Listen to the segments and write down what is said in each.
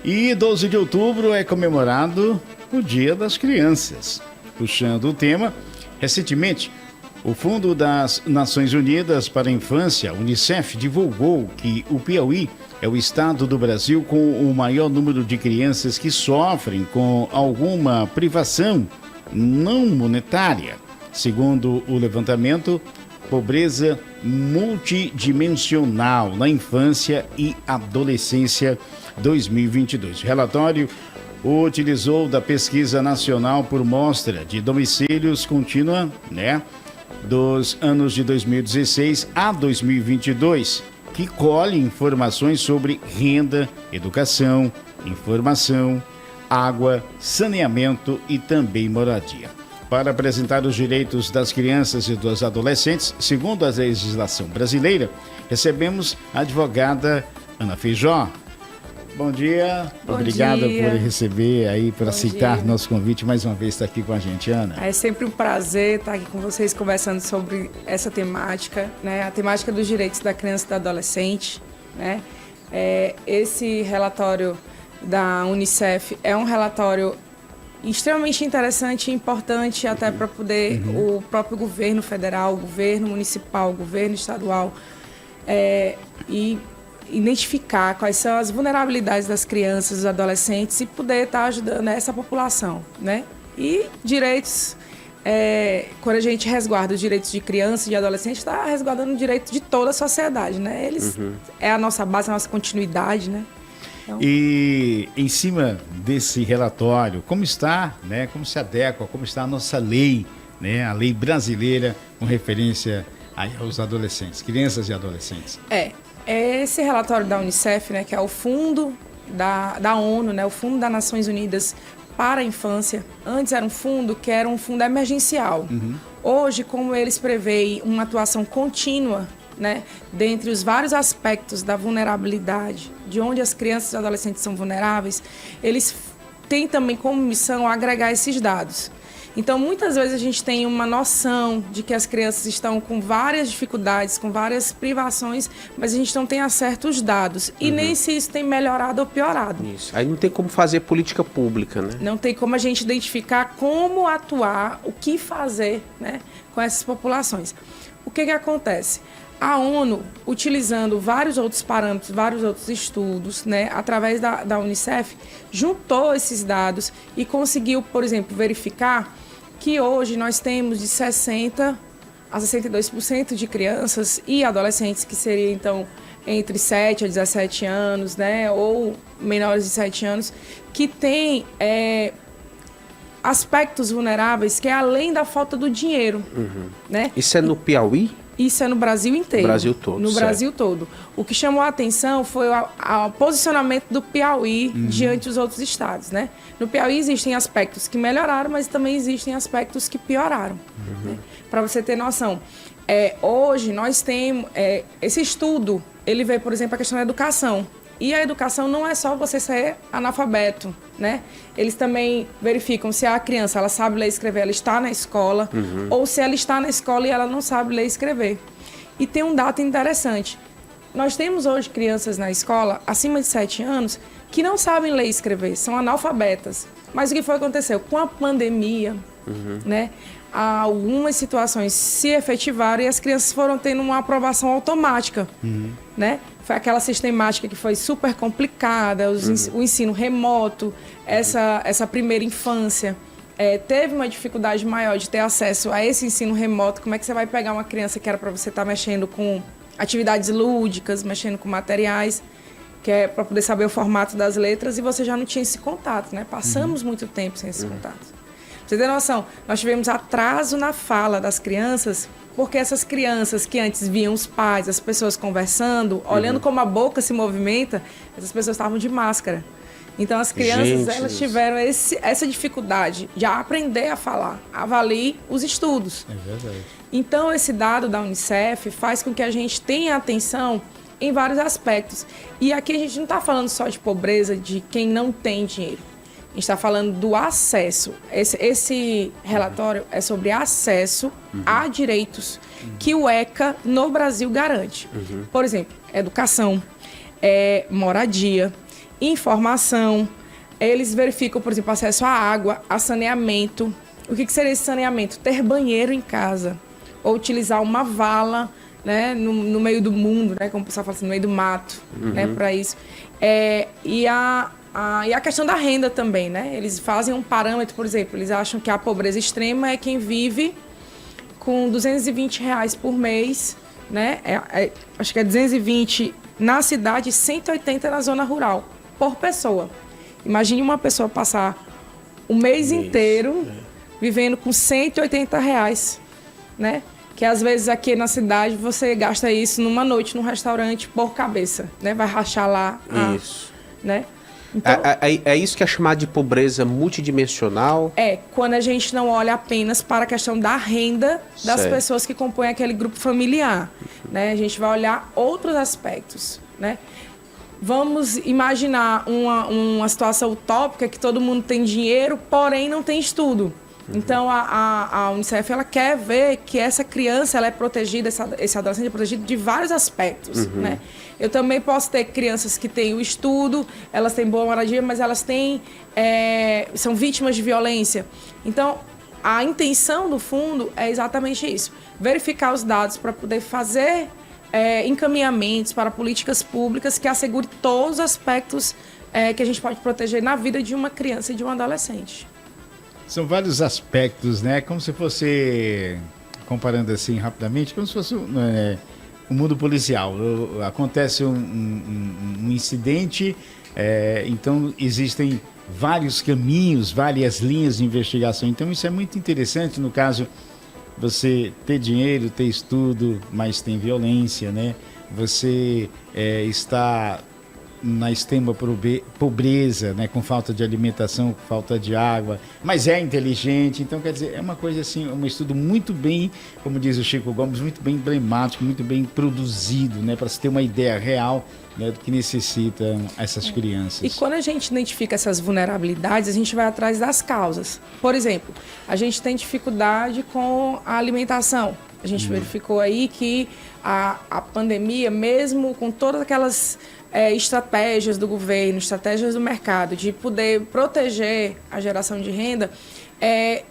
E 12 de outubro é comemorado o Dia das Crianças. Puxando o tema, recentemente, o Fundo das Nações Unidas para a Infância, Unicef, divulgou que o Piauí é o estado do Brasil com o maior número de crianças que sofrem com alguma privação não monetária. Segundo o levantamento, pobreza multidimensional na infância e adolescência 2022. O relatório utilizou da pesquisa nacional por mostra de domicílios contínua, dos anos de 2016 a 2022, que colhe informações sobre renda, educação, informação, água, saneamento e também moradia. Para apresentar os direitos das crianças e dos adolescentes, segundo a legislação brasileira, recebemos a advogada Ana Feijó. Bom dia, obrigado por receber aí, por aceitar nosso convite mais uma vez estar aqui com a gente, Ana. É sempre um prazer estar aqui com vocês conversando sobre essa temática, né? A temática dos direitos da criança e do adolescente, né? Esse relatório da Unicef é um relatório extremamente interessante e importante até para poder o próprio governo federal, o governo municipal, o governo estadual e identificar quais são as vulnerabilidades das crianças, dos adolescentes e poder estar ajudando essa população, né? E direitos, quando a gente resguarda os direitos de criança e de adolescente, está resguardando o direito de toda a sociedade, né? Eles é a nossa base, a nossa continuidade, né? Então... E em cima desse relatório, como está, né? Como se adequa, como está a nossa lei, né? A lei brasileira com referência aos adolescentes, crianças e adolescentes? Esse relatório da Unicef, né, que é o fundo da ONU, né, o Fundo das Nações Unidas para a Infância. Antes era um fundo que era um fundo emergencial. Hoje, como eles preveem uma atuação contínua, né, dentre os vários aspectos da vulnerabilidade, de onde as crianças e adolescentes são vulneráveis, eles têm também como missão agregar esses dados. Então, muitas vezes a gente tem uma noção de que as crianças estão com várias dificuldades, com várias privações, mas a gente não tem acesso aos dados. E nem se isso tem melhorado ou piorado. Isso. Aí não tem como fazer política pública, né? Não tem como a gente identificar como atuar, o que fazer, né, com essas populações. O que acontece? A ONU, utilizando vários outros parâmetros, vários outros estudos, né, através da Unicef, juntou esses dados e conseguiu, por exemplo, verificar que hoje nós temos de 60% a 62% de crianças e adolescentes, que seria, então, entre 7 a 17 anos, né, ou menores de 7 anos, que têm aspectos vulneráveis que é além da falta do dinheiro. Né? Isso é no Piauí? Isso é no Brasil inteiro. Brasil todo, no certo. Brasil todo. O que chamou a atenção foi o posicionamento do Piauí diante dos outros estados, né? No Piauí existem aspectos que melhoraram, mas também existem aspectos que pioraram. Né? Para você ter noção, hoje nós temos esse estudo, ele vê, por exemplo, a questão da educação. E a educação não é só você ser analfabeto, né? Eles também verificam se a criança ela sabe ler e escrever, ela está na escola, ou se ela está na escola e ela não sabe ler e escrever. E tem um dado interessante. Nós temos hoje crianças na escola, acima de 7 anos, que não sabem ler e escrever, são analfabetas. Mas o que foi que aconteceu? Com a pandemia, né? Algumas situações se efetivaram e as crianças foram tendo uma aprovação automática, né? Foi aquela sistemática que foi super complicada, o ensino remoto, essa primeira infância. Teve uma dificuldade maior de ter acesso a esse ensino remoto. Como é que você vai pegar uma criança que era para você estar mexendo com atividades lúdicas, mexendo com materiais, que é para poder saber o formato das letras, e você já não tinha esse contato, né? Passamos muito tempo sem esse contato. Pra você ter noção, nós tivemos atraso na fala das crianças, porque essas crianças que antes viam os pais, as pessoas conversando, olhando como a boca se movimenta, essas pessoas estavam de máscara. Então as crianças elas tiveram essa dificuldade de aprender a falar. Avalie os estudos. É verdade. Então esse dado da Unicef faz com que a gente tenha atenção em vários aspectos. E aqui a gente não está falando só de pobreza de quem não tem dinheiro. A gente está falando do acesso. Esse relatório é sobre acesso a direitos que o ECA no Brasil garante. Por exemplo, educação, moradia. informação, eles verificam, por exemplo, acesso à água, a saneamento. O que seria esse saneamento? Ter banheiro em casa, ou utilizar uma vala, né, no meio do mundo, né, como o pessoal fala assim, no meio do mato, né, para isso. E a questão da renda também, né? Eles fazem um parâmetro, por exemplo, eles acham que a pobreza extrema é quem vive com R$220 por mês, né? Acho que é 220 na cidade e 180 na zona rural, por pessoa. Imagine uma pessoa passar o mês inteiro vivendo com R$180, né? Que às vezes aqui na cidade você gasta isso numa noite num restaurante por cabeça, né? Vai rachar lá. Isso. Né? Então, é isso que é chamado de pobreza multidimensional? Quando a gente não olha apenas para a questão da renda das pessoas que compõem aquele grupo familiar, né? A gente vai olhar outros aspectos, né? Vamos imaginar uma situação utópica que todo mundo tem dinheiro, porém não tem estudo. Então, a Unicef ela quer ver que essa criança ela é protegida, esse adolescente é protegido de vários aspectos, né? Eu também posso ter crianças que têm o estudo, elas têm boa moradia, mas elas são vítimas de violência. Então, a intenção do fundo é exatamente isso. Verificar os dados para poder fazer encaminhamentos para políticas públicas que assegurem todos os aspectos que a gente pode proteger na vida de uma criança e de um adolescente. São vários aspectos, né? Como se fosse, comparando assim rapidamente, como se fosse o mundo policial. Acontece um incidente, então existem vários caminhos, várias linhas de investigação. Então isso é muito interessante no caso você ter dinheiro, ter estudo, mas tem violência, né? Você está na extrema pobreza, né, com falta de alimentação, com falta de água, mas é inteligente. Então, quer dizer, é uma coisa assim, um estudo muito bem, como diz o Chico Gomes, muito bem emblemático, muito bem produzido, né, para se ter uma ideia real, né, do que necessitam essas crianças. E quando a gente identifica essas vulnerabilidades, a gente vai atrás das causas. Por exemplo, a gente tem dificuldade com a alimentação. A gente verificou aí que a pandemia, mesmo com todas aquelas estratégias do governo, estratégias do mercado, de poder proteger a geração de renda,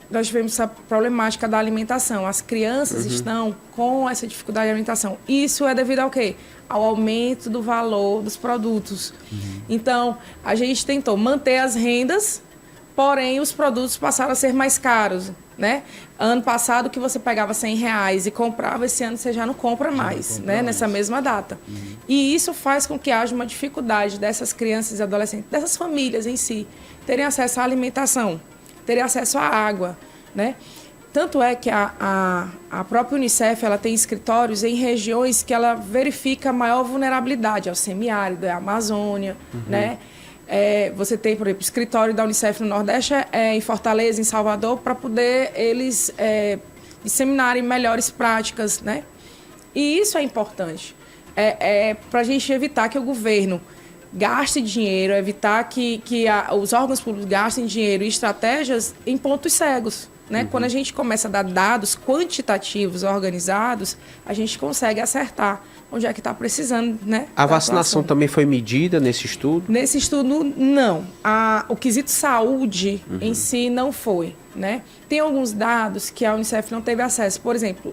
nós tivemos essa problemática da alimentação. As crianças estão com essa dificuldade de alimentação. Isso é devido ao quê? Ao aumento do valor dos produtos. Então, a gente tentou manter as rendas, porém os produtos passaram a ser mais caros, né? Ano passado que você pagava R$100 e comprava, esse ano você já não compra mais, né? Nessa mesma data. E isso faz com que haja uma dificuldade dessas crianças e adolescentes, dessas famílias em si, terem acesso à alimentação, terem acesso à água, né? Tanto é que a própria Unicef ela tem escritórios em regiões que ela verifica maior vulnerabilidade, ao semiárido, à Amazônia, né? Você tem, por exemplo, o escritório da Unicef no Nordeste em Fortaleza, em Salvador, para poder eles disseminarem melhores práticas, né? E isso é importante. Para a gente evitar que o governo gaste dinheiro, evitar que os órgãos públicos gastem dinheiro e estratégias em pontos cegos, né? Quando a gente começa a dar dados quantitativos organizados, a gente consegue acertar onde é que está precisando, né? A vacinação também foi medida nesse estudo? Nesse estudo, não. O quesito saúde em si não foi, né? Tem alguns dados que a Unicef não teve acesso. Por exemplo,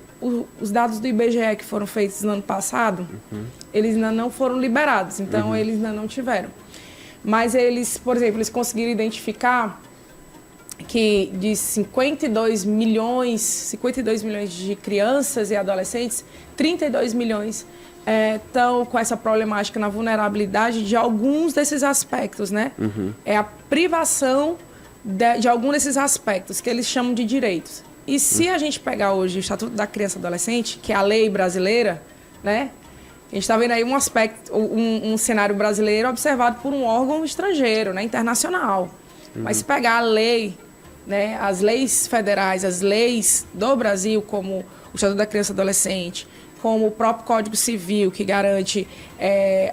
os dados do IBGE que foram feitos no ano passado, eles ainda não foram liberados, então eles ainda não tiveram. Mas eles, por exemplo, eles conseguiram identificar que de 52 milhões de crianças e adolescentes, 32 milhões estão com essa problemática na vulnerabilidade de alguns desses aspectos, né? É a privação de algum desses aspectos, que eles chamam de direitos. E se a gente pegar hoje o Estatuto da Criança e Adolescente, que é a lei brasileira, né? A gente está vendo aí um aspecto, um cenário brasileiro observado por um órgão estrangeiro, né? Internacional. Mas se pegar a lei, né? As leis federais, as leis do Brasil, como o Estatuto da Criança e Adolescente, como o próprio Código Civil, que garante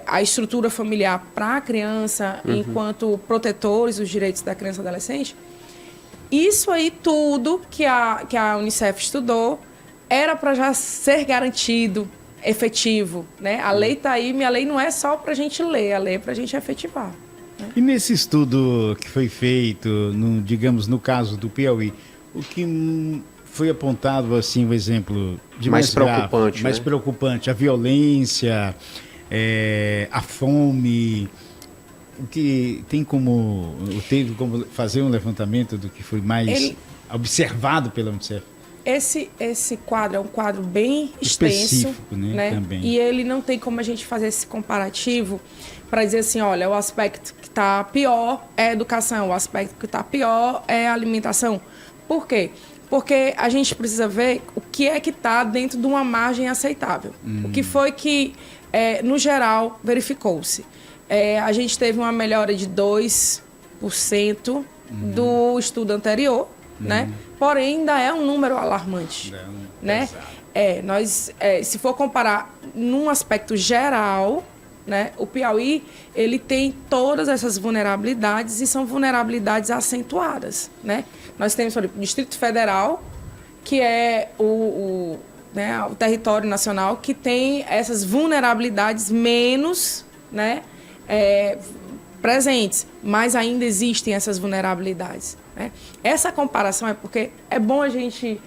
a estrutura familiar para a criança, enquanto protetores dos direitos da criança e adolescente, isso aí tudo que a Unicef estudou era para já ser garantido, efetivo, né? A lei está aí, minha lei não é só para a gente ler, a lei é para a gente efetivar. E nesse estudo que foi feito, digamos, no caso do Piauí, o que foi apontado, assim, um exemplo de mais preocupante, grave, mais preocupante, a violência, a fome, o que teve como fazer um levantamento do que foi mais observado pela Unicef? Esse quadro é um quadro bem extenso, né? Também. E ele não tem como a gente fazer esse comparativo para dizer assim, olha, o aspecto que está pior é a educação, o aspecto que está pior é a alimentação. Por quê? Porque a gente precisa ver o que é que está dentro de uma margem aceitável. O que foi que, no geral, verificou-se? A gente teve uma melhora de 2% do estudo anterior, né? Porém, ainda é um número alarmante, né? Se for comparar num aspecto geral, né, o Piauí, ele tem todas essas vulnerabilidades e são vulnerabilidades acentuadas, né? Nós temos, por exemplo, o Distrito Federal, que é o território nacional que tem essas vulnerabilidades menos, né, presentes, mas ainda existem essas vulnerabilidades, né? Essa comparação é porque é bom a gente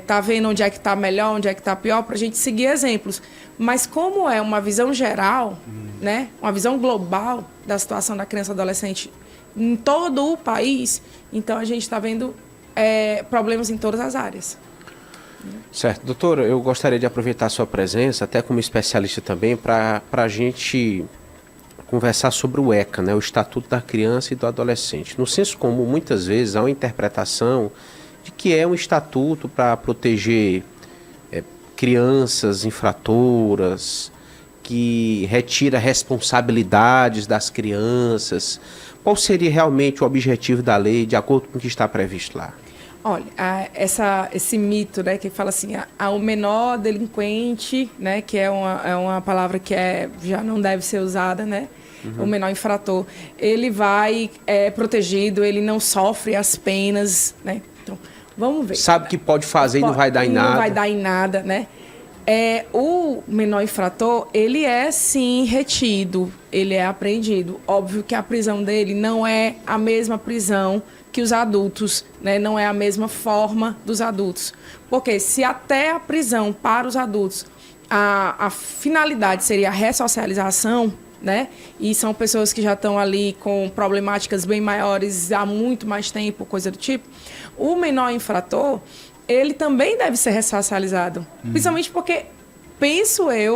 tá vendo onde é que está melhor, onde é que está pior, para a gente seguir exemplos. Mas como é uma visão geral, né, uma visão global da situação da criança e adolescente em todo o país, então a gente está vendo problemas em todas as áreas. Certo. Doutora, eu gostaria de aproveitar a sua presença, até como especialista também, para a gente conversar sobre o ECA, né, o Estatuto da Criança e do Adolescente. No senso comum, muitas vezes, há uma interpretação de que é um estatuto para proteger crianças infratoras, que retira responsabilidades das crianças. Qual seria realmente o objetivo da lei, de acordo com o que está previsto lá? Olha, esse mito, né, que fala assim, o menor delinquente, né, que é uma palavra que já não deve ser usada, né? O menor infrator, ele vai protegido, ele não sofre as penas, né? Então, vamos ver. Sabe que pode fazer e não vai dar em nada. Não vai dar em nada, né? O menor infrator, ele é sim retido, ele é apreendido. Óbvio que a prisão dele não é a mesma prisão que os adultos, né? Não é a mesma forma dos adultos. Porque se até a prisão para os adultos, a finalidade seria a ressocialização, né? E são pessoas que já estão ali com problemáticas bem maiores há muito mais tempo, coisa do tipo. O menor infrator, ele também deve ser ressocializado. Principalmente porque,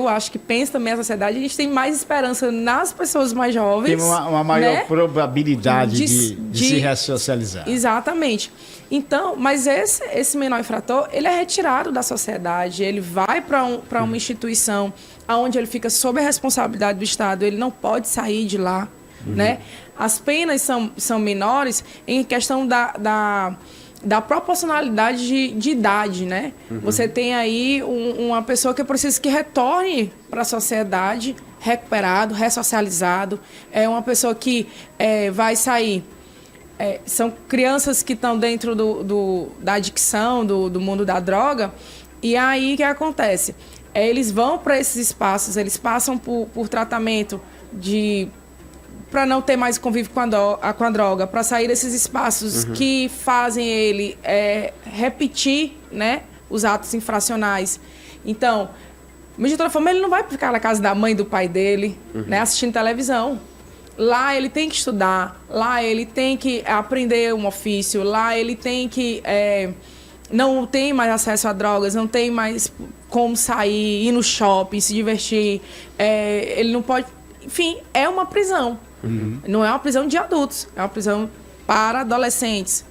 acho que pensa também a sociedade, a gente tem mais esperança nas pessoas mais jovens. Tem uma maior, né, probabilidade de se ressocializar. Exatamente. Então, mas esse menor infrator, ele é retirado da sociedade, ele vai para uma instituição onde ele fica sob a responsabilidade do Estado, ele não pode sair de lá, né? As penas são menores em questão da proporcionalidade de idade, né? Você tem aí uma pessoa que precisa que retorne para a sociedade, recuperado, ressocializado. É uma pessoa que vai sair. São crianças que estão dentro da adicção, do mundo da droga. E aí o que acontece? Eles vão para esses espaços, eles passam por tratamento para não ter mais convívio com a droga, para sair desses espaços que fazem ele repetir, né, os atos infracionais. Então, de toda forma, ele não vai ficar na casa da mãe e do pai dele, né, assistindo televisão. Lá ele tem que estudar, lá ele tem que aprender um ofício, lá ele tem que... não tem mais acesso a drogas, não tem mais como sair, ir no shopping, se divertir. Ele não pode... Enfim, é uma prisão. Não é uma prisão de adultos, é uma prisão para adolescentes.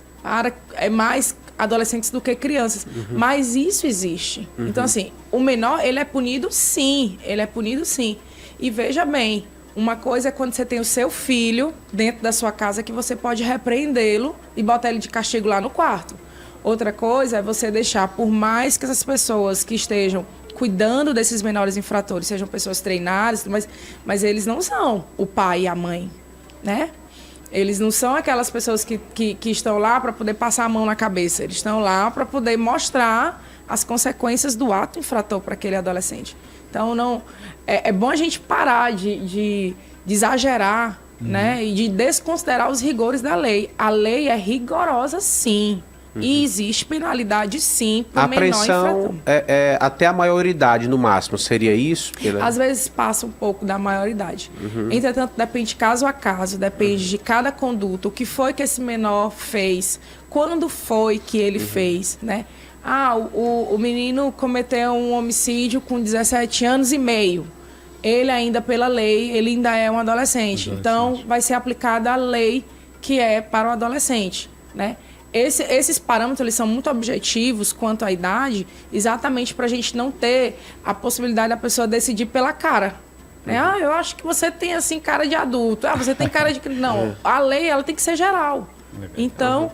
É mais adolescentes do que crianças. Mas isso existe. Então, assim, o menor, ele é punido sim. Ele é punido sim. E veja bem, uma coisa é quando você tem o seu filho dentro da sua casa que você pode repreendê-lo e botar ele de castigo lá no quarto. Outra coisa é você deixar, por mais que essas pessoas que estejam cuidando desses menores infratores sejam pessoas treinadas, mas eles não são o pai e a mãe, né? Eles não são aquelas pessoas que estão lá para poder passar a mão na cabeça. Eles estão lá para poder mostrar as consequências do ato infrator para aquele adolescente. Então, é bom a gente parar de exagerar né? E de desconsiderar os rigores da lei. A lei é rigorosa, sim. E existe penalidade, sim, para o menor infrator. A apreensão é até a maioridade, no máximo, seria isso? Às vezes passa um pouco da maioridade. Entretanto, depende caso a caso, depende de cada conduta, o que foi que esse menor fez, quando foi que ele fez, né? O menino cometeu um homicídio com 17 anos e meio. Ele ainda, pela lei, ele ainda é um adolescente. Então, vai ser aplicada a lei que é para o adolescente, né? Esses parâmetros eles são muito objetivos quanto à idade, exatamente para a gente não ter a possibilidade da pessoa decidir pela cara. Né? Eu acho que você tem assim cara de adulto. Você tem cara de... Não, a lei ela tem que ser geral. Então,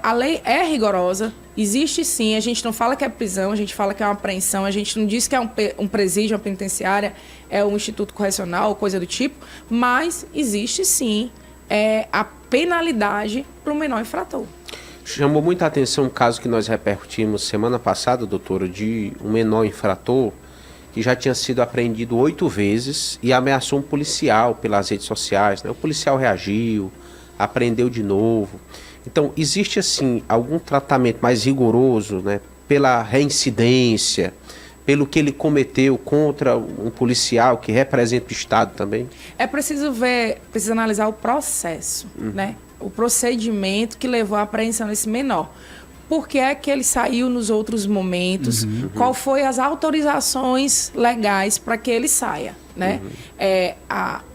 a lei é rigorosa, existe sim, a gente não fala que é prisão, a gente fala que é uma apreensão, a gente não diz que é um presídio, uma penitenciária, é um instituto correcional, coisa do tipo, mas existe sim a penalidade para o menor infrator. Chamou muita atenção um caso que nós repercutimos semana passada, doutora, de um menor infrator que já tinha sido apreendido 8 vezes e ameaçou um policial pelas redes sociais, né? O policial reagiu, apreendeu de novo. Então, existe, assim, algum tratamento mais rigoroso, né, pela reincidência, pelo que ele cometeu contra um policial que representa o Estado também? É preciso precisa analisar o processo, né? O procedimento que levou à apreensão desse menor. Por que é que ele saiu nos outros momentos? Qual foi as autorizações legais para que ele saia? Né?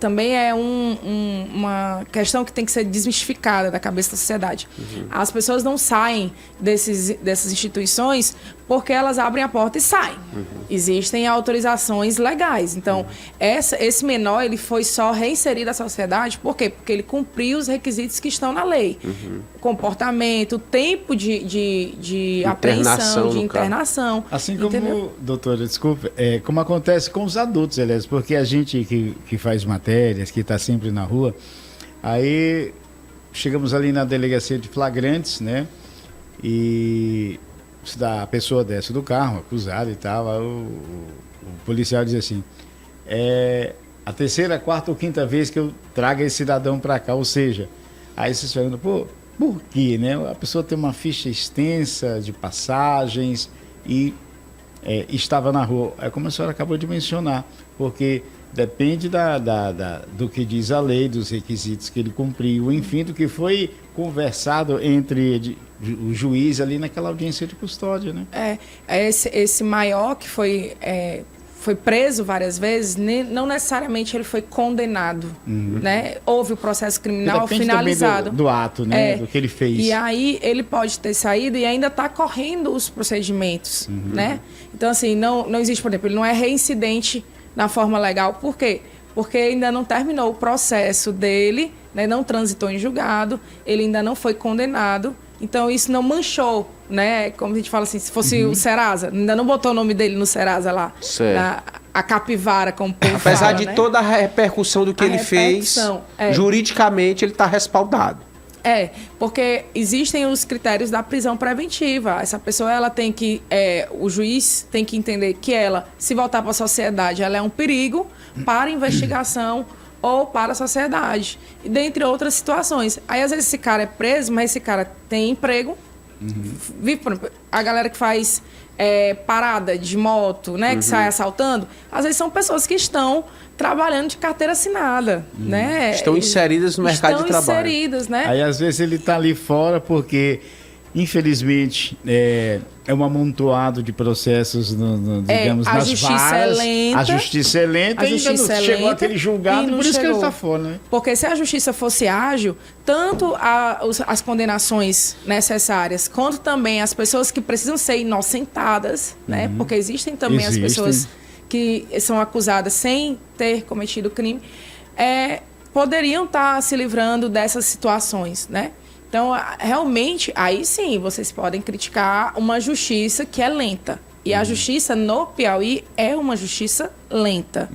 Também é uma questão que tem que ser desmistificada da cabeça da sociedade. As pessoas não saem dessas instituições porque elas abrem a porta e saem. Existem autorizações legais. Então, esse menor ele foi só reinserido à sociedade. Por quê? Porque ele cumpriu os requisitos que estão na lei. Comportamento, tempo de apreensão, de internação. Assim como, doutora, desculpe, como acontece com os adultos, aliás, porque a gente que faz matérias, que está sempre na rua, aí chegamos ali na delegacia de flagrantes, né? E a pessoa desce do carro, acusada e tal, aí o policial diz assim, a terceira, quarta ou quinta vez que eu trago esse cidadão para cá, ou seja, aí vocês perguntam, por quê, né? A pessoa tem uma ficha extensa de passagens e estava na rua. É como a senhora acabou de mencionar, porque depende do que diz a lei, dos requisitos que ele cumpriu, enfim, do que foi conversado entre o juiz ali naquela audiência de custódia, né? Esse maior que foi preso várias vezes, não necessariamente ele foi condenado, né? Houve o processo criminal finalizado. Do ato, né? Do que ele fez. E aí ele pode ter saído e ainda está correndo os procedimentos, né? Então, assim, não existe, por exemplo, ele não é reincidente na forma legal. Por quê? Porque ainda não terminou o processo dele, né? Não transitou em julgado, ele ainda não foi condenado. Então, isso não manchou, né? Como a gente fala assim, se fosse o Serasa, ainda não botou o nome dele no Serasa lá. A capivara, como o povo Apesar fala, de né? toda a repercussão do que ele fez, juridicamente ele está respaldado. Porque existem os critérios da prisão preventiva. Essa pessoa, ela tem que... o juiz tem que entender que ela, se voltar para a sociedade, ela é um perigo para a investigação ou para a sociedade, e dentre outras situações. Aí, às vezes, esse cara é preso, mas esse cara tem emprego. A galera que faz parada de moto, né, que sai assaltando, às vezes são pessoas que estão trabalhando de carteira assinada, né? Estão inseridas no mercado de trabalho. Estão inseridas, né? Aí, às vezes, ele está ali fora porque, infelizmente, é um amontoado de processos, digamos, nas varas. A justiça é lenta. E ainda não chegou aquele julgado, por isso que ele está fora, né? Porque se a justiça fosse ágil, tanto as condenações necessárias, quanto também as pessoas que precisam ser inocentadas, né? Porque existem também as pessoas que são acusadas sem ter cometido crime, poderiam estar se livrando dessas situações, né? Então, realmente, aí sim, vocês podem criticar uma justiça que é lenta. E a justiça no Piauí é uma justiça lenta.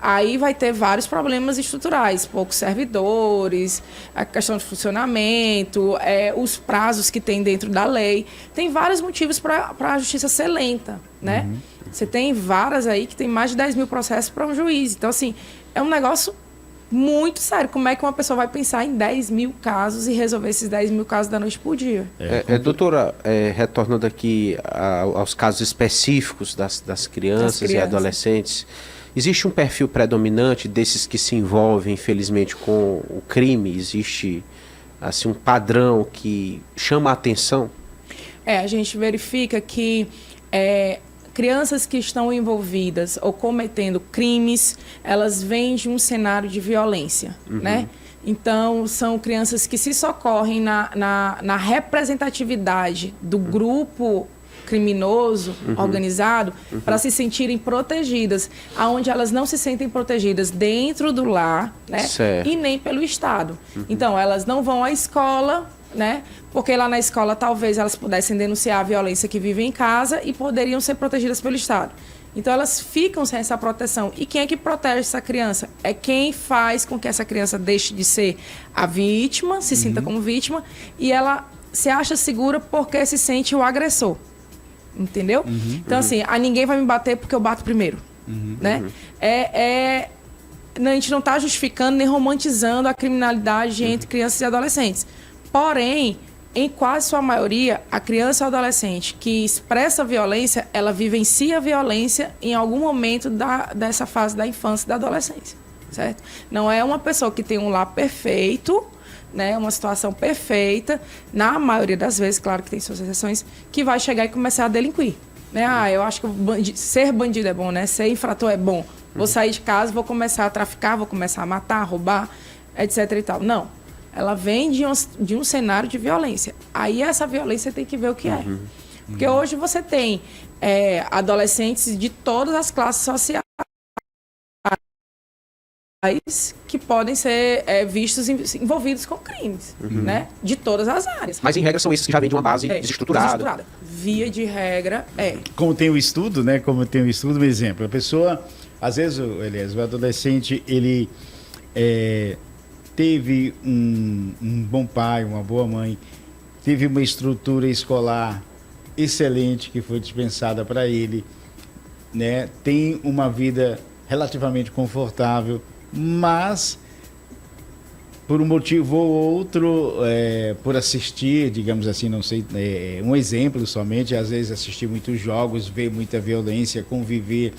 Aí vai ter vários problemas estruturais, poucos servidores, a questão de funcionamento, os prazos que tem dentro da lei. Tem vários motivos para a justiça ser lenta, né? Você tem varas aí que tem mais de 10 mil processos para um juiz. Então, assim, é um negócio muito sério. Como é que uma pessoa vai pensar em 10 mil casos e resolver esses 10 mil casos da noite pro dia? Doutora, retornando aqui aos casos específicos das crianças e adolescentes, existe um perfil predominante desses que se envolvem, infelizmente, com o crime? Existe assim, um padrão que chama a atenção? A gente verifica que crianças que estão envolvidas ou cometendo crimes, elas vêm de um cenário de violência, né? Então, são crianças que se socorrem na representatividade do grupo criminoso, organizado, para se sentirem protegidas, aonde elas não se sentem protegidas dentro do lar, né? Certo. E nem pelo Estado. Então, elas não vão à escola, né? Porque lá na escola talvez elas pudessem denunciar a violência que vivem em casa e poderiam ser protegidas pelo Estado. Então elas ficam sem essa proteção. E quem é que protege essa criança? É quem faz com que essa criança deixe de ser a vítima, se sinta como vítima, e ela se acha segura porque se sente o agressor. Entendeu? Então assim, ninguém vai me bater porque eu bato primeiro. Né? A gente não está justificando nem romantizando a criminalidade entre crianças e adolescentes. Porém, em quase sua maioria, a criança ou adolescente que expressa violência, ela vivencia a violência em algum momento dessa fase da infância e da adolescência, certo? Não é uma pessoa que tem um lar perfeito, né, uma situação perfeita, na maioria das vezes, claro que tem suas exceções, que vai chegar e começar a delinquir. Né? Eu acho que ser bandido é bom, né? Ser infrator é bom. Vou sair de casa, vou começar a traficar, vou começar a matar, roubar, etc. e tal. Não. Ela vem de um cenário de violência. Aí essa violência tem que ver o que é. Porque hoje você tem adolescentes de todas as classes sociais que podem ser vistos envolvidos com crimes, né? De todas as áreas. Mas em regra são esses que já vêm de uma base desestruturada. Via de regra, Como tem o estudo, né? Como tem o estudo, um exemplo. A pessoa, às vezes, o adolescente, ele teve um bom pai, uma boa mãe, teve uma estrutura escolar excelente que foi dispensada para ele, né? Tem uma vida relativamente confortável, mas por um motivo ou outro, por assistir, digamos assim, não sei, um exemplo somente, às vezes assistir muitos jogos, ver muita violência, conviver.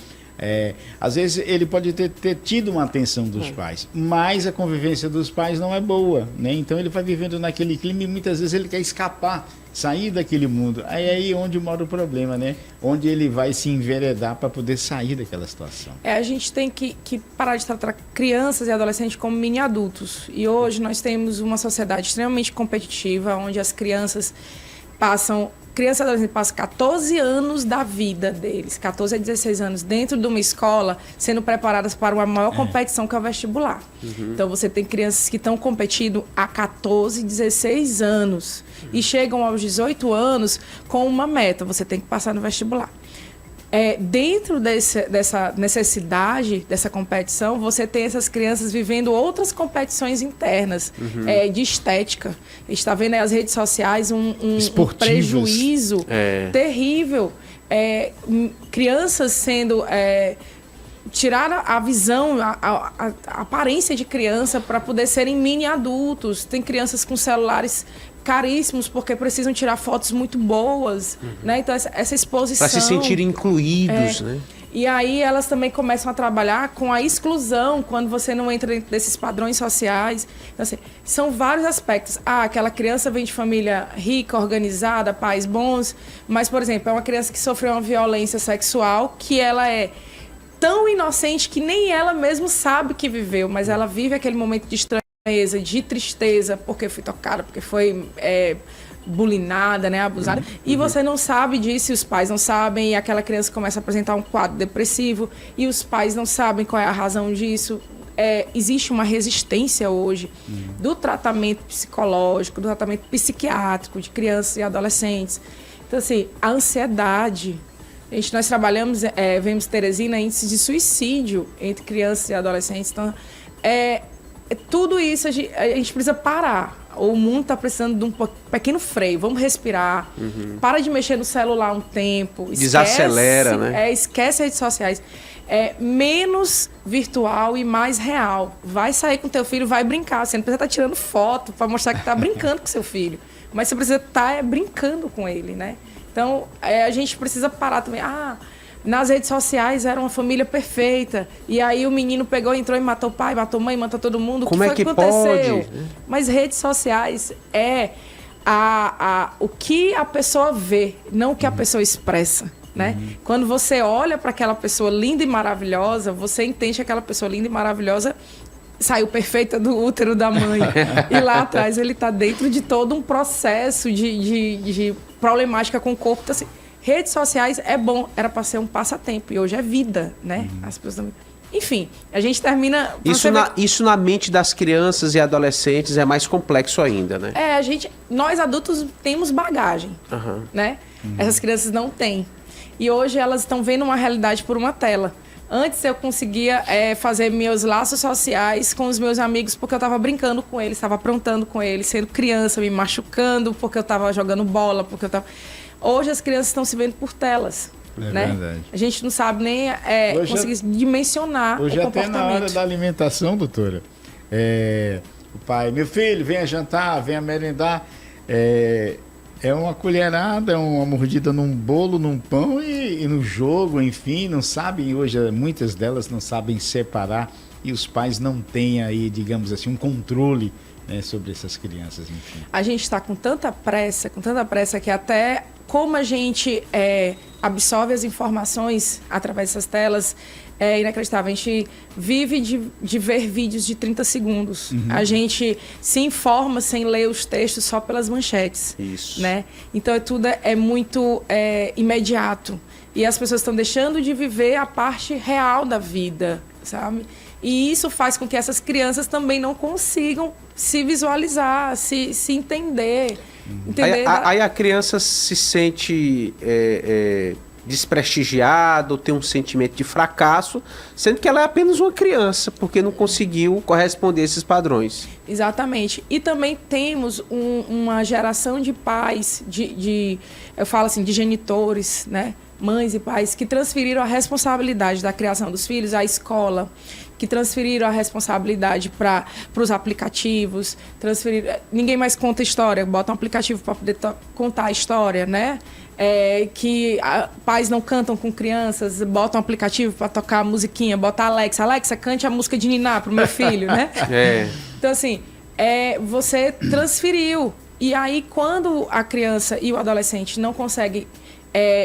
Às vezes ele pode ter tido uma atenção dos pais, mas a convivência dos pais não é boa, né? Então ele vai vivendo naquele clima e muitas vezes ele quer escapar, sair daquele mundo. Aí é aí onde mora o problema, né? Onde ele vai se enveredar para poder sair daquela situação. A gente tem que parar de tratar crianças e adolescentes como mini adultos. E hoje nós temos uma sociedade extremamente competitiva, onde as crianças e adolescentes passam 14 anos da vida deles, 14 a 16 anos, dentro de uma escola, sendo preparadas para uma maior competição que é o vestibular. Então, você tem crianças que estão competindo há 14, 16 anos e chegam aos 18 anos com uma meta: você tem que passar no vestibular. Dentro dessa necessidade, dessa competição, você tem essas crianças vivendo outras competições internas, de estética. A gente está vendo aí as redes sociais um prejuízo terrível. Crianças sendo... tirar a visão, a aparência de criança para poder serem mini adultos. Tem crianças com celulares caríssimos porque precisam tirar fotos muito boas, né? Então essa exposição... Para se sentirem incluídos, né? E aí elas também começam a trabalhar com a exclusão, quando você não entra dentro desses padrões sociais. Então, assim, são vários aspectos. Aquela criança vem de família rica, organizada, pais bons, mas, por exemplo, é uma criança que sofreu uma violência sexual, que ela é tão inocente que nem ela mesma sabe que viveu, mas ela vive aquele momento de estranheza, de tristeza, porque foi tocada, porque foi bulinada, né, abusada, e você não sabe disso, e os pais não sabem, e aquela criança começa a apresentar um quadro depressivo, e os pais não sabem qual é a razão disso. Existe uma resistência hoje do tratamento psicológico, do tratamento psiquiátrico de crianças e adolescentes. Então, assim, a ansiedade... Nós trabalhamos, vemos Teresina, índices de suicídio entre crianças e adolescentes. Então, tudo isso a gente precisa parar. O mundo está precisando de um pequeno freio. Vamos respirar. Para de mexer no celular um tempo. Desacelera, né? Esquece as redes sociais. menos virtual e mais real. Vai sair com teu filho, vai brincar. Você não precisa estar tirando foto para mostrar que está brincando com seu filho. Mas você precisa estar brincando com ele, né? Então, a gente precisa parar também. Nas redes sociais era uma família perfeita. E aí o menino pegou, entrou e matou o pai, matou a mãe, matou todo mundo. Como o que é que aconteceu? pode? Mas redes sociais o que a pessoa vê, não o que a pessoa expressa, né? Quando você olha para aquela pessoa linda e maravilhosa, você entende que aquela pessoa linda e maravilhosa saiu perfeita do útero da mãe. E lá atrás ele está dentro de todo um processo de problemática com o corpo. Então, assim, redes sociais é bom, era para ser um passatempo, e hoje é vida, né? As pessoas também... Enfim, a gente termina... Isso na mente das crianças e adolescentes é mais complexo ainda, né? Nós adultos temos bagagem, né? Essas crianças não têm. E hoje elas estão vendo uma realidade por uma tela. Antes eu conseguia fazer meus laços sociais com os meus amigos porque eu estava brincando com eles, estava aprontando com eles, sendo criança, me machucando porque eu estava jogando bola, porque eu estava... Hoje as crianças estão se vendo por telas. Né? Verdade. A gente não sabe nem conseguir dimensionar o comportamento. Hoje até na hora da alimentação, doutora, o pai, meu filho, venha jantar, venha merendar, é uma colherada, uma mordida num bolo, num pão e no jogo, enfim, não sabem, hoje muitas delas não sabem separar e os pais não têm aí, digamos assim, um controle, né, sobre essas crianças, enfim. A gente está com tanta pressa que até como a gente absorve as informações através dessas telas é inacreditável. A gente vive de ver vídeos de 30 segundos. A gente se informa sem ler os textos só pelas manchetes. Isso. Né? Então tudo é muito imediato. E as pessoas estão deixando de viver a parte real da vida, sabe? E isso faz com que essas crianças também não consigam se visualizar, se entender. Aí a criança se sente desprestigiada ou tem um sentimento de fracasso, sendo que ela é apenas uma criança, porque não conseguiu corresponder a esses padrões. Exatamente. E também temos uma geração de pais, eu falo assim, de genitores, né? Mães e pais que transferiram a responsabilidade da criação dos filhos à escola, que transferiram a responsabilidade para os aplicativos, ninguém mais conta história, bota um aplicativo para poder contar a história, né? Pais não cantam com crianças, botam um aplicativo para tocar a musiquinha, bota Alexa, cante a música de Niná pro meu filho, né? Então, assim, você transferiu. E aí, quando a criança e o adolescente não conseguem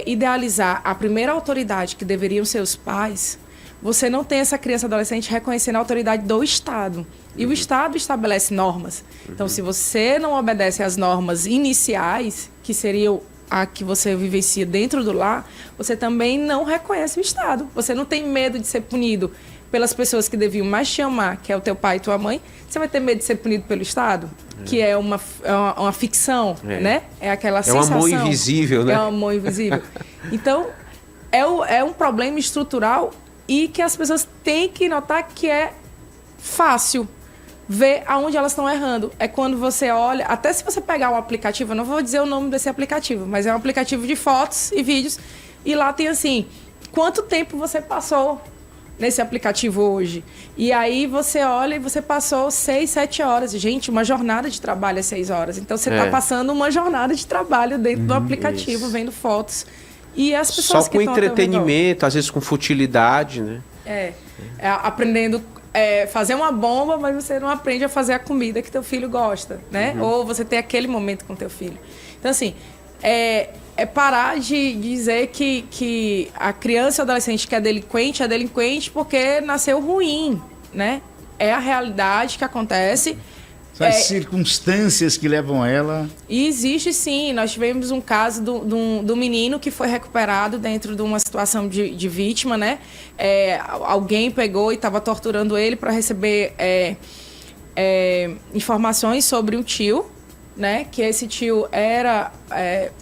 idealizar a primeira autoridade que deveriam ser os pais, você não tem essa criança e adolescente reconhecendo a autoridade do Estado. E o Estado estabelece normas. Então, se você não obedece às normas iniciais, que seriam a que você vivencia dentro do lar, você também não reconhece o Estado. Você não tem medo de ser punido pelas pessoas que deviam mais te amar, que é o teu pai e tua mãe. Você vai ter medo de ser punido pelo Estado? Que é uma ficção, né? É aquela sensação. É uma mão invisível, né? É uma mão invisível. Então, é um problema estrutural e que as pessoas têm que notar que é fácil ver aonde elas estão errando. É quando você olha, até se você pegar um aplicativo, eu não vou dizer o nome desse aplicativo, mas é um aplicativo de fotos e vídeos, e lá tem assim, quanto tempo você passou nesse aplicativo hoje? E aí você olha e você passou 6, 7 horas. Gente, uma jornada de trabalho é 6 horas. Então você está passando uma jornada de trabalho dentro do aplicativo, vendo fotos. E as pessoas só com entretenimento, às vezes com futilidade, né? Aprendendo fazer uma bomba, mas você não aprende a fazer a comida que teu filho gosta, né? Ou você tem aquele momento com teu filho. Então, assim, parar de dizer que a criança ou adolescente que é delinquente porque nasceu ruim, né? É a realidade que acontece. São as circunstâncias que levam ela... E existe sim, nós tivemos um caso do menino que foi recuperado dentro de uma situação de vítima, né? Alguém pegou e estava torturando ele para receber informações sobre um tio, né? Que esse tio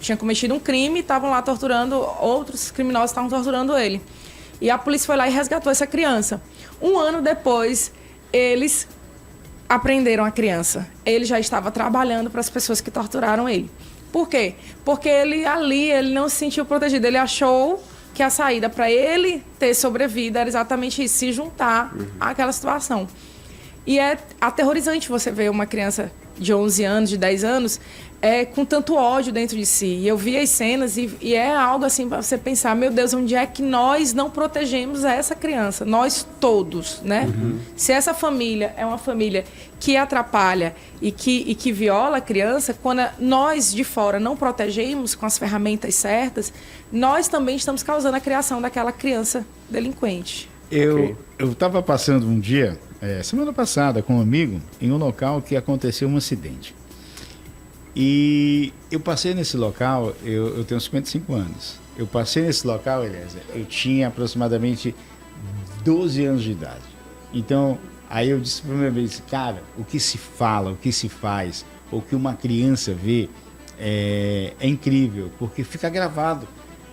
tinha cometido um crime e estavam lá torturando, outros criminosos estavam torturando ele. E a polícia foi lá e resgatou essa criança. 1 ano depois, eles aprenderam a criança. Ele já estava trabalhando para as pessoas que torturaram ele. Por quê? Porque ele não se sentiu protegido. Ele achou que a saída para ele ter sobrevida era exatamente isso, se juntar àquela situação. E é aterrorizante você ver uma criança de 11 anos, de 10 anos, com tanto ódio dentro de si. E eu vi as cenas e é algo assim para você pensar, meu Deus, onde é que nós não protegemos essa criança? Nós todos, né? Se essa família é uma família que atrapalha e que viola a criança, quando nós de fora não protegemos com as ferramentas certas, nós também estamos causando a criação daquela criança delinquente. Eu estava passando um dia, semana passada, com um amigo, em um local que aconteceu um acidente. E eu passei nesse local, eu tenho 55 anos. Eu passei nesse local, Eliezer, eu tinha aproximadamente 12 anos de idade. Então, aí eu disse para o meu amigo, cara, o que se fala, o que se faz, o que uma criança vê é incrível, porque fica gravado.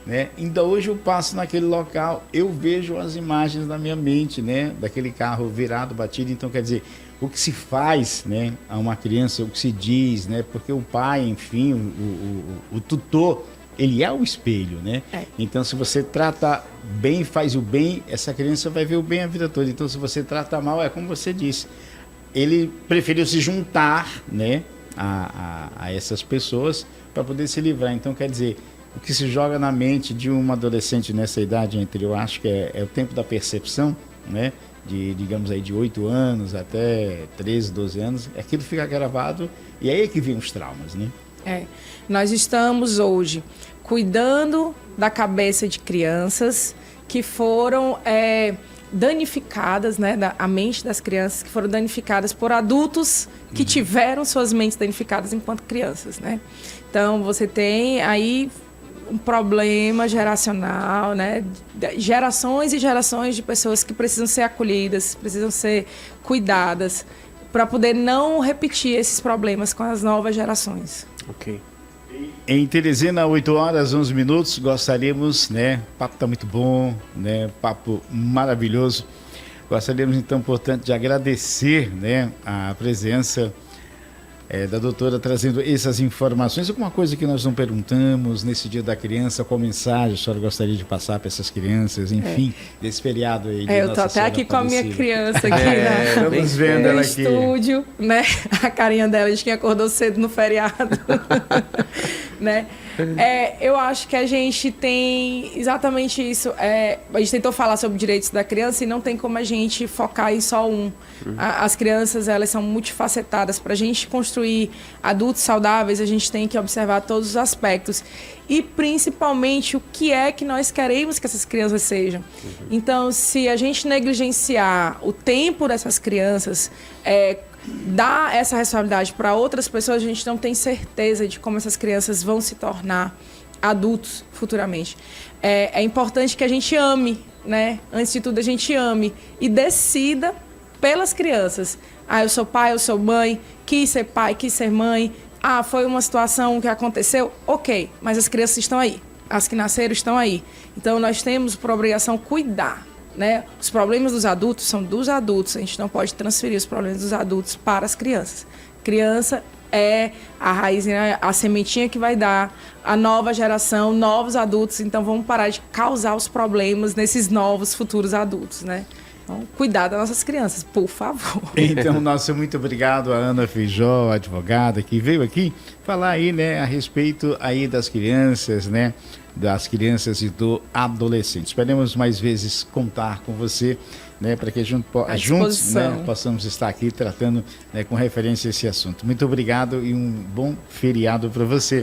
Né? Ainda hoje eu passo naquele local, eu vejo as imagens na minha mente, né? Daquele carro virado, batido. Então, quer dizer, o que se faz, né, a uma criança, o que se diz, né? Porque o pai, enfim, o tutor, ele é o espelho, né? Então, se você trata bem, faz o bem, essa criança vai ver o bem a vida toda. Então, se você trata mal, é como você disse, ele preferiu se juntar, né, a essas pessoas para poder se livrar. Então, quer dizer, o que se joga na mente de um adolescente nessa idade, eu acho que é o tempo da percepção, né? Digamos aí, de 8 anos até 13, 12 anos, aquilo fica gravado e é aí que vem os traumas, né? Nós estamos hoje cuidando da cabeça de crianças que foram danificadas, né? A mente das crianças que foram danificadas por adultos que tiveram suas mentes danificadas enquanto crianças, né? Então, você tem aí um problema geracional, né? Gerações e gerações de pessoas que precisam ser acolhidas, precisam ser cuidadas, para poder não repetir esses problemas com as novas gerações. Ok. Em Teresina, 8h11, gostaríamos, né? O papo está muito bom, né? Papo maravilhoso. Gostaríamos, então, portanto, de agradecer, né, a presença da doutora trazendo essas informações. Alguma coisa que nós não perguntamos nesse Dia da Criança, qual mensagem a senhora gostaria de passar para essas crianças, enfim, desse feriado aí de eu estou até aqui com a minha criança aqui estamos vendo ela aqui. Estúdio, né? A carinha dela de quem acordou cedo no feriado. Né? Eu acho que a gente tem exatamente isso. A gente tentou falar sobre direitos da criança e não tem como a gente focar em só um. As crianças, elas são multifacetadas. Para a gente construir adultos saudáveis, a gente tem que observar todos os aspectos. E, principalmente, o que é que nós queremos que essas crianças sejam. Então, se a gente negligenciar o tempo dessas crianças, dar essa responsabilidade para outras pessoas, a gente não tem certeza de como essas crianças vão se tornar adultos futuramente. É importante que a gente ame, né? Antes de tudo, a gente ame e decida pelas crianças. Eu sou pai, eu sou mãe, quis ser pai, quis ser mãe. Foi uma situação que aconteceu? Ok, mas as crianças estão aí. As que nasceram estão aí. Então, nós temos por obrigação cuidar. Né? Os problemas dos adultos são dos adultos, a gente não pode transferir os problemas dos adultos para as crianças. Criança é a raiz, né? A sementinha que vai dar a nova geração, novos adultos, então vamos parar de causar os problemas nesses novos futuros adultos, né? Então, cuidar das nossas crianças, por favor. Então, nosso muito obrigado a Ana Feijó, advogada, que veio aqui falar aí, né, a respeito aí das crianças, né, das crianças e do adolescente. Esperemos mais vezes contar com você, né, para que juntos, né, possamos estar aqui tratando, né, com referência a esse assunto. Muito obrigado e um bom feriado para você.